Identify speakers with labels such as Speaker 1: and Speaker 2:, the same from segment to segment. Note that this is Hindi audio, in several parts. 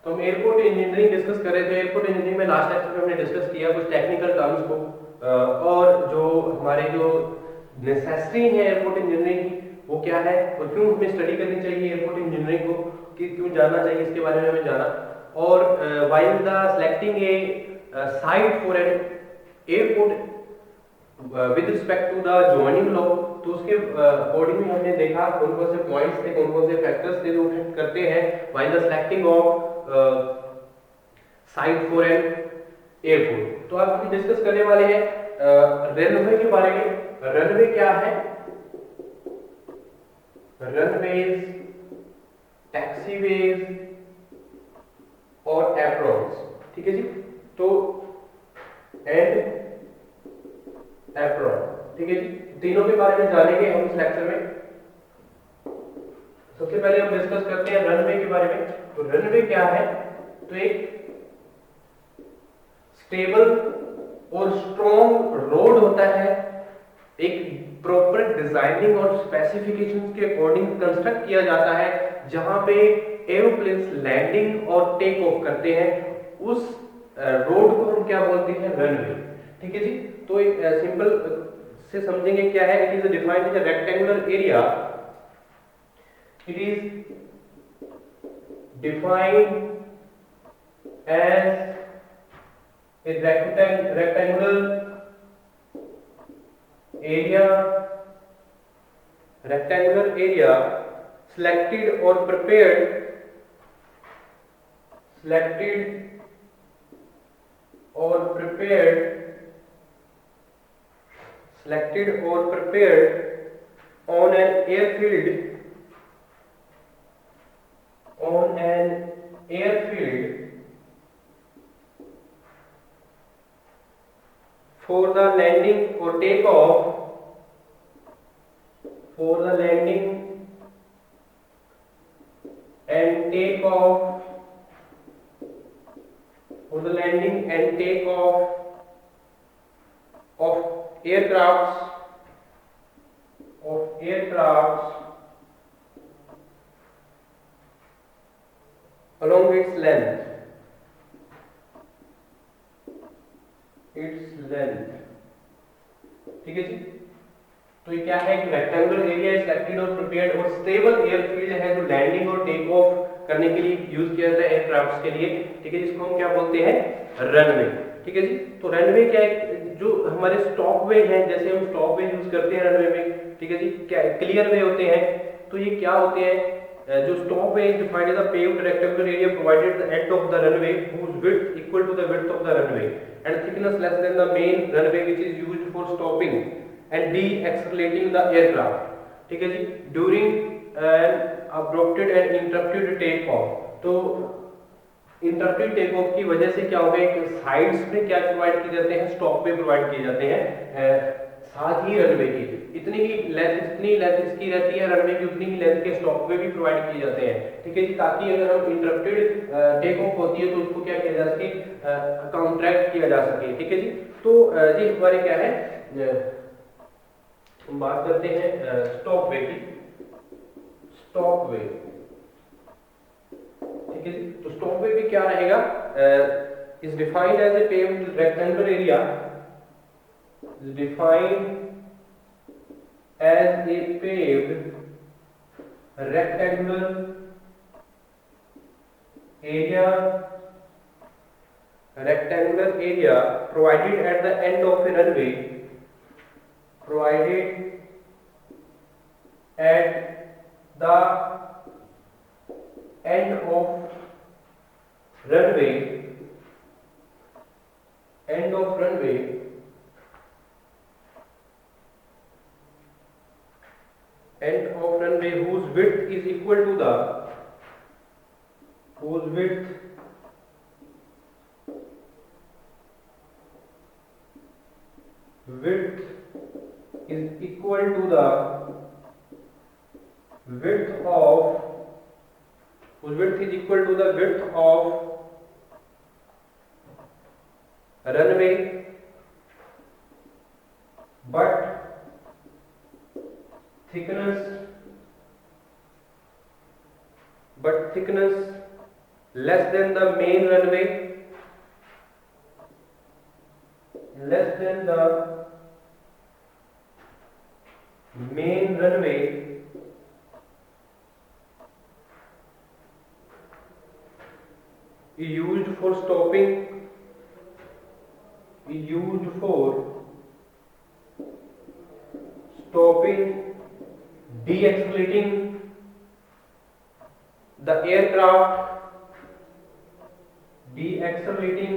Speaker 1: तो हम एयरपोर्ट इंजीनियरिंग डिस्कस कर रहे थे। एयरपोर्ट इंजीनियरिंग में लास्ट लेक्चर में हमने डिस्कस किया कुछ टेक्निकल टर्म्स को, और जो हमारे जो नेसेसिटी है एयरपोर्ट इंजीनियरिंग की वो क्या है और क्यों हमें स्टडी करनी चाहिए एयरपोर्ट इंजीनियरिंग को, कि क्यों जानना चाहिए इसके बारे में हमें जाना। और while the selecting a site for an airport with respect to the joining law, तो उसके अकॉर्डिंग में हमने देखा कौन कौन से पॉइंट्स थे, कौन कौन से फैक्टर्स थे जो इफेक्ट करते हैं while the selecting of site for an airport. तो आज हम डिस्कस करने वाले हैं रनवे के बारे में। रनवे क्या है? रनवेज, टैक्सीवेज और एप्रॉन्स, ठीक है जी। तो एंड एप्रॉन, ठीक है जी, तीनों के बारे में जानेंगे हम इस लेक्चर में। सबसे पहले हम डिस्कस करते हैं रनवे के बारे में। तो रनवे क्या है? तो एक स्टेबल और स्ट्रॉन्ग रोड होता है, एक प्रॉपर डिजाइनिंग और स्पेसिफिकेशंस के अकॉर्डिंग कंस्ट्रक्ट किया जाता है, जहां पे एरोप्लेन्स लैंडिंग और टेक ऑफ करते हैं। उस रोड को हम क्या बोलते हैं? रनवे, ठीक है जी। तो एक सिंपल से समझेंगे क्या है। It is defined as a rectangular area, it is defined as a rectangular area, selected or prepared, on an airfield for the landing or takeoff, and takeoff of aircrafts along its length, ठीक है जी। तो ये क्या है? एक रेक्टेंगुलर एरिया सिलेक्टेड और प्रिपेयर्ड और स्टेबल एयरफील्ड है जो लैंडिंग और टेक ऑफ करने के लिए यूज किया जाता है एयरक्राफ्ट्स के लिए, ठीक है, जिसको हम क्या बोलते हैं? रनवे, ठीक है जी। तो रनवे क्या है? जो हमारे स्टॉपवे हैं, जैसे हम स्टॉपवे यूज करते हैं रनवे में, ठीक है जी, क्या क्लियर वे होते हैं, तो ये क्या होते हैं? जो stopway is defined as a paved rectangular area provided at the end of the runway whose width equal to the width of the runway and thickness less than the main runway which is used for stopping and de-accelerating the aircraft, ठीक है जी, during an abrupted and interrupted take off। तो इंटरप्टेड टेक ऑफ की वजह से क्या होगा? एक साइड्स में क्या प्रोवाइड किए जाते हैं? स्टॉप पे प्रोवाइड किए जाते हैं। साथ ही रनवे की जितनी लेंथ इसकी रहती है रनवे की, उतनी ही लेंथ के स्टॉप पे भी प्रोवाइड किए जाते हैं, ठीक है जी, ताकि अगर हम इंटरप्टेड टेक ऑफ होती है तो उसको क्या किया जा सके? काउंटरैक्ट किया जा सके, ठीक है जी। तो ये हमारे क्या है, हम बात करते हैं स्टॉप वे की। स्टॉप वे, ठीक है जी। तो स्टॉप वे भी क्या रहेगा? Is defined as a paved rectangular area, is defined as a paved rectangular area provided at the end of a runway, provided at the end of runway whose width is equal to the whose width is equal to the width of whose width is equal to the width of runway, but thickness less than the main runway, less than the main runway used for stopping, used for stopping, de-accelerating the aircraft, de-accelerating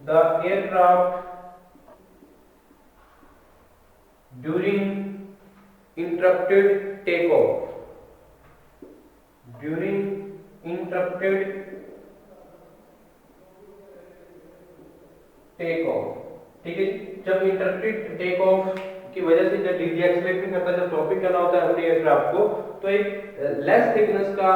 Speaker 1: the aircraft during interrupted takeoff, during interrupted takeoff। ठीक है, जब इंटरप्टेड टेक ऑफ की वजह से जब डीएक्सेलेरेट नहीं करता, जब टॉपिक करना होता है हमने एयरक्राफ्ट को, तो एक लेस थिकनेस का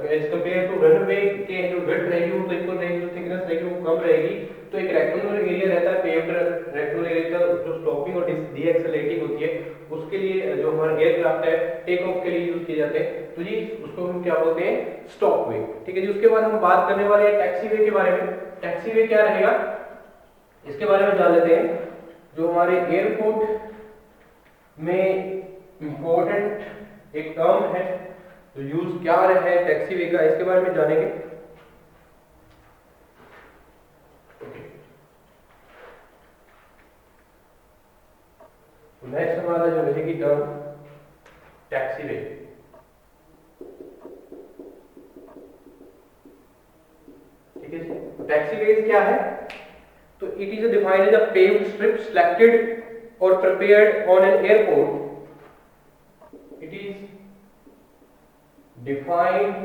Speaker 1: एज कंपेयर टू रनवे के जो विड्थ रहेगी वो तो इक्वल रहेगी, जो थिकनेस रहेगी वो कम रहेगी। तो एक रेक्टेंगुलर एरिया रहता है, पेव्ड रेक्टेंगुलर एरिया जो स्टॉपिंग और डीएक्सेलेरेटिंग होती है, उसके लिए जो हमारा एयरक्राफ्ट है टेक ऑफ के लिए यूज किए जाते हैं, तो जी उसको हम क्या बोलते हैं, स्टॉप वे। ठीक है जी, उसके बाद हम बात करने वाले हैं टैक्सी वे के बारे में। टैक्सी वे क्या रहेगा इसके बारे में जान लेते हैं। जो हमारे एयरपोर्ट में इंपॉर्टेंट एक टर्म है, तो यूज क्या है टैक्सी वे का, इसके बारे में जानेंगे। नेक्स्ट हमारा जो रहेगी टर्म टैक्सी वे। ठीक है जी, टैक्सी वे क्या है, तो it is defined as a paved strip selected or prepared on an airport. It is defined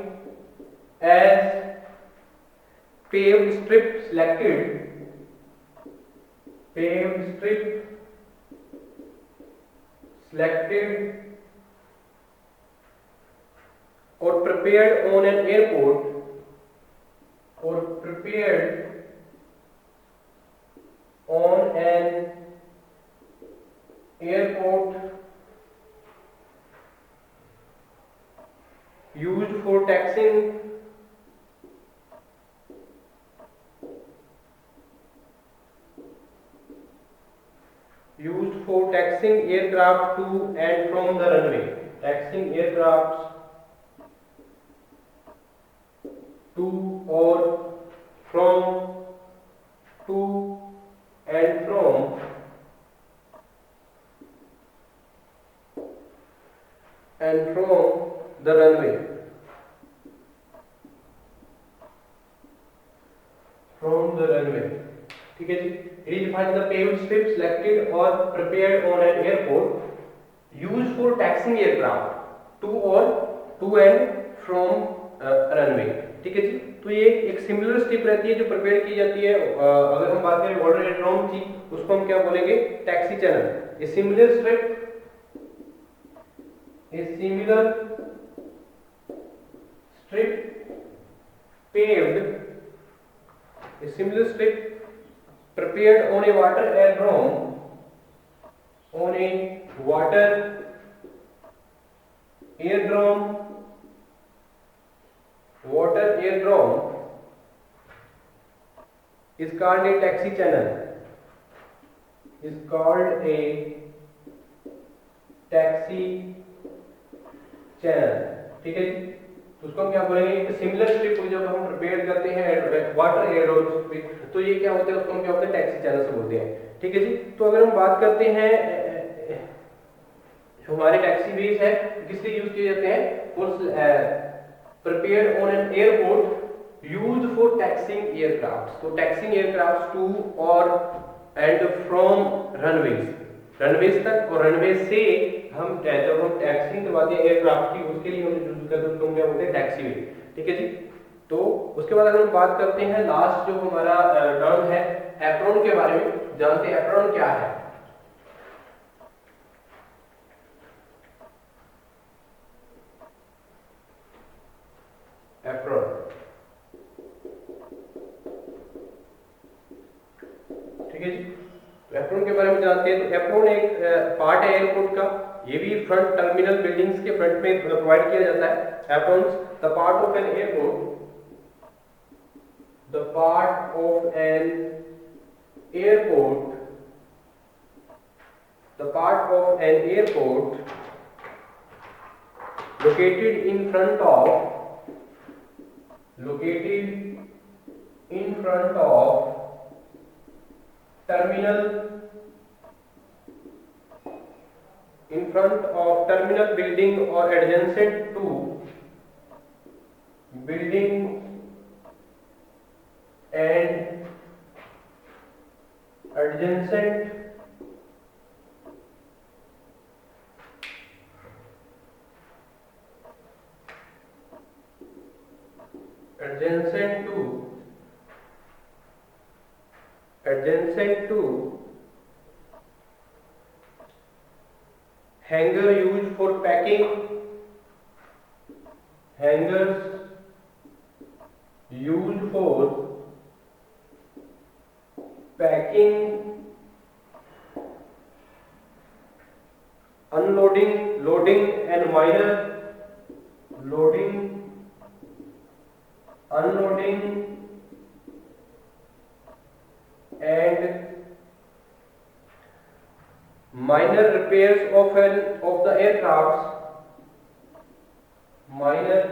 Speaker 1: as paved strip selected, paved strip selected or prepared on an airport, or prepared on an airport used for taxiing, used for taxiing aircraft to and from the runway, taxiing aircrafts to or from, to and from the runway, from the runway। ठीक है जी, it is defined the paved strip selected or prepared on an airport used for taxiing aircraft to or to and from runway। ठीक है जी, तो ये एक सिमिलर स्ट्रिप रहती है जो प्रिपेयर की जाती है। अगर हम बात करें बॉर्डर एयरड्रोम की, उसको हम क्या बोलेंगे, taxi channel. A similar strip, a similar strip paved, a similar strip prepared on a water aerodrome, on a water aerodrome, water aerodrome is called a taxi channel, is called a taxi channel। ठीक है जी, तो उसको हम क्या बोलेंगे, एक सिमिलर स्ट्रिप को जब हम प्रिपेयर करते हैं वाटर एयरोड्रोम पे, तो ये क्या होता है, उसको हम क्या बोलते हैं, टैक्सी चैनल से बोलते हैं। ठीक है जी, तो अगर हम बात करते हैं हमारे टैक्सी वेज है किससे यूज किए जाते हैं, prepared on an airport used for taxiing aircrafts, तो taxiing aircrafts to or and from runways, runways तक और runway से हम जब हम टैक्सिंग करवाते हैं एयरक्राफ्ट की, उसके लिए हम यूज करते हैं उसको हम क्या बोलते हैं, टैक्सी वे। ठीक है जी, तो उसके बाद अगर हम बात करते हैं लास्ट जो हमारा टर्म है एप्रोन के बारे में, जानते हैं एप्रोन क्या है। एप्रोन, ठीक है जी, तो एप्रोन के बारे में जानते हैं। तो एप्रोन एक पार्ट है एयरपोर्ट का ये भी फ्रंट टर्मिनल बिल्डिंग्स के फ्रंट में प्रोवाइड किया जाता है। Aprons the part of an airport, the part of an airport, the part of an airport located in front of terminal building or adjacent to building and adjacent to hanger used for packing, hangers used for packing, unloading, loading and minor loading, unloading and minor repairs of the aircrafts, minor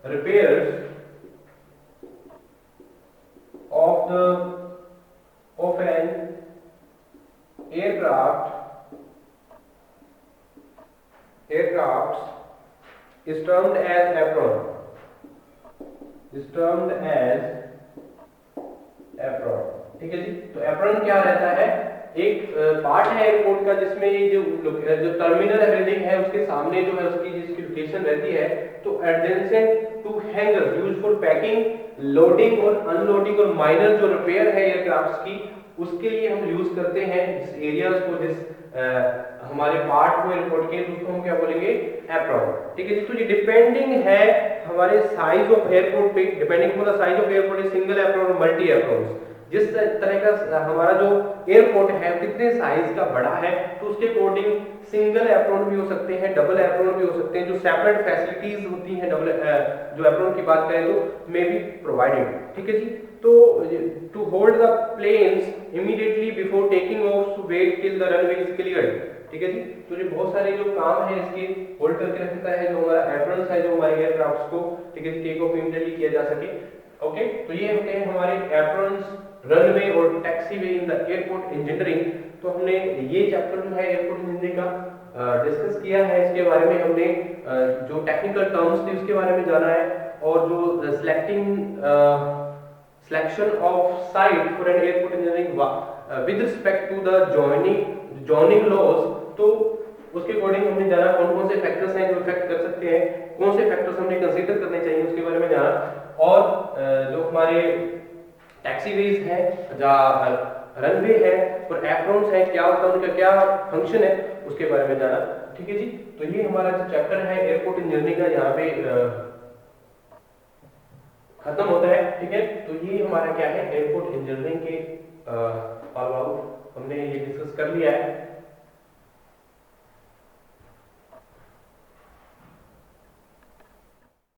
Speaker 1: repairs of an aircrafts is termed as apron, ठीक है जी। तो एप्रॉन क्या रहता है, एक पार्ट है एयरपोर्ट का जिसमें ये जो टर्मिनल बिल्डिंग है उसके सामने जो है उसकी जिसकी लोकेशन रहती है, तो adjacent to hangar used for packing, loading और अनलोडिंग और माइनर जो रिपेयर है एयरक्राफ्ट्स की, उसके लिए हम यूज करते हैं इस एरियाज को, जिस हमारे पार्ट को एयरपोर्ट के, उसको हम क्या बोलेंगे, एप्रॉन, ठीक है जी। तो ये डिपेंडिंग है हमारे साइज ऑफ एयरपोर्ट पे, depending on the size of airport, single apron और मल्टी एप्रॉन, जिस तरह का हमारा जो एयरपोर्ट है कितने साइज का बड़ा है, तो उसके अकॉर्डिंग सिंगल एप्रॉन भी हो सकते हैं, डबल एप्रॉन भी हो सकते हैं, जो सेपरेट फैसिलिटीज होती हैं डबल जो एप्रॉन की बात करें तो मे बी प्रोवाइडेड, ठीक है जी। तो to hold the planes immediately before taking off, to wait till the runway is cleared, ठीक है जी। तो ये बहुत सारे जो काम है इसके होल्ड करके रखता है जो हमारा एप्रॉन है, जो हमारे एयरक्राफ्ट्स को, ठीक है, टेक ऑफ इमीडिएटली किया जा सके। ओके, तो ये होते हैं हमारे एप्रॉन्स, रनवे और taxiway in the airport engineering. तो हमने ये चैप्टर जो है एयरपोर्ट इंजीनियरिंग का डिस्कस किया है, इसके बारे में हमने जो टेक्निकल टर्म्स थी उसके बारे में जाना है, और जो selection of site for an airport engineering with respect to the joining laws, तो उसके अकॉर्डिंग हमने जाना कौन कौन से फैक्टर्स हैं जो इफेक्ट कर सकते हैं, कौन से फैक्टर्स हमने कंसीडर करने चाहिए उसके बारे में जाना, और जो हमारे टैक्सीवेज है, रनवे है और एप्रॉन्स है, क्या होता है, उनका क्या फंक्शन है, उसके बारे में जाना, ठीक है जी। तो ये हमारा जो चैप्टर है एयरपोर्ट इंजीनियरिंग का यहाँ पे खत्म होता है, ठीक है। तो ये हमारा क्या है एयरपोर्ट इंजीनियरिंग के ऑल आउट हमने ये डिस्कस कर लिया है।